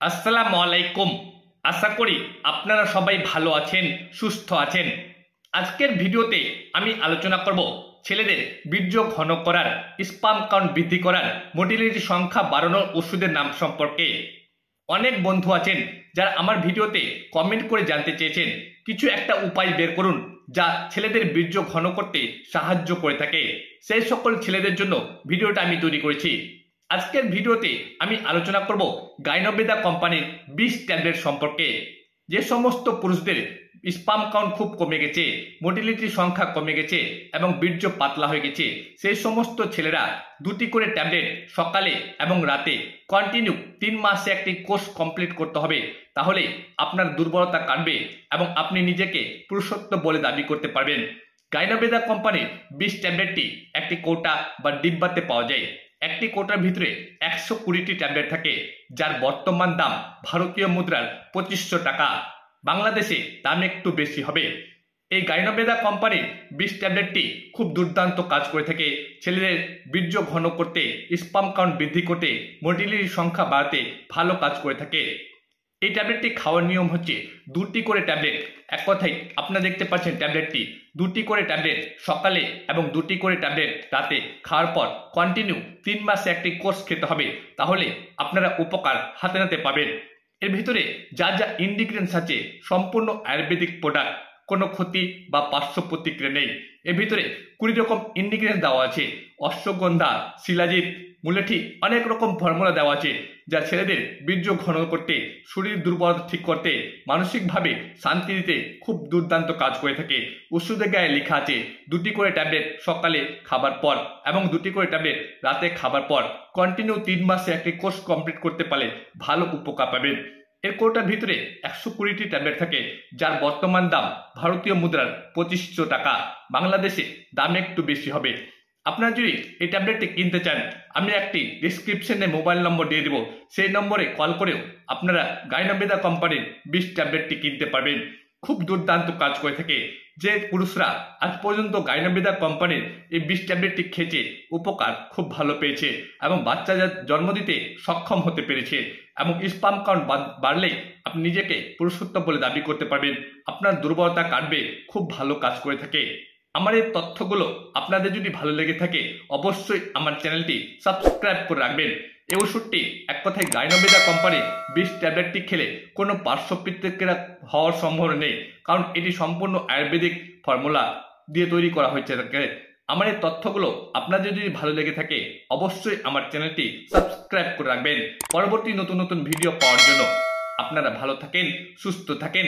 আসসালামু আলাইকুম। আশা করি আপনারা সবাই ভালো আছেন, সুস্থ আছেন। আজকের ভিডিওতে আমি আলোচনা করব ছেলেদের বীর্য ঘন করার, স্পার্ম কাউন্ট বৃদ্ধি করার, মোটিলিটি সংখ্যা বাড়ানোর ওষুধের নাম সম্পর্কে। অনেক বন্ধু আছেন যারা আমার ভিডিওতে কমেন্ট করে জানতে চেয়েছেন কিছু একটা উপায় বের করুন যা ছেলেদের বীর্য ঘন করতে সাহায্য করে থাকে। সেই সকল ছেলেদের জন্য ভিডিওটা আমি তৈরি করেছি। আজকের ভিডিওতে আমি আলোচনা করব গাইনোভেদা কোম্পানির 20 ট্যাবলেট সম্পর্কে। যে সমস্ত পুরুষদের স্পার্ম কাউন্ট খুব কমে গেছে, মোটিলিটির সংখ্যা কমে গেছে এবং বীর্য পাতলা হয়ে গেছে, সেই সমস্ত ছেলেরা দুটি করে ট্যাবলেট সকালে এবং রাতে কন্টিনিউ 3 মাসে একটি কোর্স কমপ্লিট করতে হবে। তাহলে আপনার দুর্বলতা কাটবে এবং আপনি নিজেকে পুরুষত্ব বলে দাবি করতে পারবেন। গাইনোভেদা কোম্পানির 20 ট্যাবলেটটি একটি কৌটা বা ডিব্বাতে পাওয়া যায়। একটি কৌটার ভিতরে 120টি ট্যাবলেট থাকে, যার বর্তমান দাম ভারতীয় মুদ্রার 2500 টাকা। বাংলাদেশে দাম একটু বেশি হবে। এই গাইনোভেদা কোম্পানির 20 ট্যাবলেটটি খুব দুর্দান্ত কাজ করে থাকে ছেলেদের বীর্য ঘন করতে, স্পার্ম কাউন্ট বৃদ্ধি করতে, মোটিলিটির সংখ্যা বাড়াতে ভালো কাজ করে থাকে। এই ট্যাবলেটটি খাওয়ার নিয়ম হচ্ছে 2টি করে ট্যাবলেট। এক কথায় আপনারা দেখতে পাচ্ছেন ট্যাবলেটটি 2টি করে ট্যাবলেট সকালে এবং 2টি করে ট্যাবলেট রাতে খাওয়ার পর কন্টিনিউ 3 মাসে একটি কোর্স খেতে হবে। তাহলে আপনারা উপকার হাতে নাতে পাবেন। এর ভিতরে যা যা ইনগ্রিডিয়েন্টস আছে সম্পূর্ণ আয়ুর্বেদিক প্রোডাক্ট, কোনো ক্ষতি বা পার্শ্ব প্রতিক্রিয়া নেই। এর ভিতরে 20 রকম ইনগ্রিডিয়েন্টস দেওয়া আছে। অশ্বগন্ধা, শিলাজিৎ, মুলেঠি, অনেক রকম ফর্মুলা দেওয়া আছে যা ছেলেদের বীর্য ঘন করতে, শরীর দুর্বলতা ঠিক করতে, মানসিকভাবে শান্তি দিতে খুব দুর্দান্ত কাজ করে থাকে। ওষুধের গায়ে লেখা আছে 2টি করে ট্যাবলেট সকালে খাবার পর এবং 2টি করে ট্যাবলেট রাতে খাবার পর কন্টিনিউ 3 মাসে একটি কোর্স কমপ্লিট করতে পারলে ভালো উপকার পাবেন। এর কৌটার ভিতরে 120টি ট্যাবলেট থাকে, যার বর্তমান দাম ভারতীয় মুদ্রার 2500 টাকা। বাংলাদেশে দাম একটু বেশি হবে। আপনারা যদি এই ট্যাবলেটটি কিনতে চান, আমি একটি ডিসক্রিপশনে মোবাইল নম্বর দিয়ে দেবো, সেই নম্বরে কল করেও আপনারা গাইনোভেদা কোম্পানির 20 ট্যাবলেটটি কিনতে পারবেন। খুব দুর্দান্ত কাজ করে থাকে। যে পুরুষরা আজ পর্যন্ত গাইনোভেদা কোম্পানির এই 20 ট্যাবলেটটি খেয়েছে, উপকার খুব ভালো পেয়েছে এবং বাচ্চা জন্ম দিতে সক্ষম হতে পেরেছে এবং স্পার্ম কাউন্ট বাড়লেই আপনি নিজেকে পুরুষত্ব বলে দাবি করতে পারবেন। আপনার দুর্বলতা কাটবে, খুব ভালো কাজ করে থাকে। আমার এই তথ্যগুলো আপনাদের যদি ভালো লেগে থাকে অবশ্যই আমার চ্যানেলটি সাবস্ক্রাইব করে রাখবেন। এই ওষুধটি এক কথায় গাইনোভেদা কোম্পানির 20 ট্যাবলেটটি খেলে কোনো পার্শ্ব প্রতিক্রিয়া হওয়ার সম্ভাবনা নেই, কারণ এটি সম্পূর্ণ আয়ুর্বেদিক ফর্মুলা দিয়ে তৈরি করা হয়েছে। আমার এই তথ্যগুলো আপনাদের যদি ভালো লেগে থাকে অবশ্যই আমার চ্যানেলটি সাবস্ক্রাইব করে রাখবেন পরবর্তী নতুন নতুন ভিডিও পাওয়ার জন্য। আপনারা ভালো থাকেন, সুস্থ থাকেন।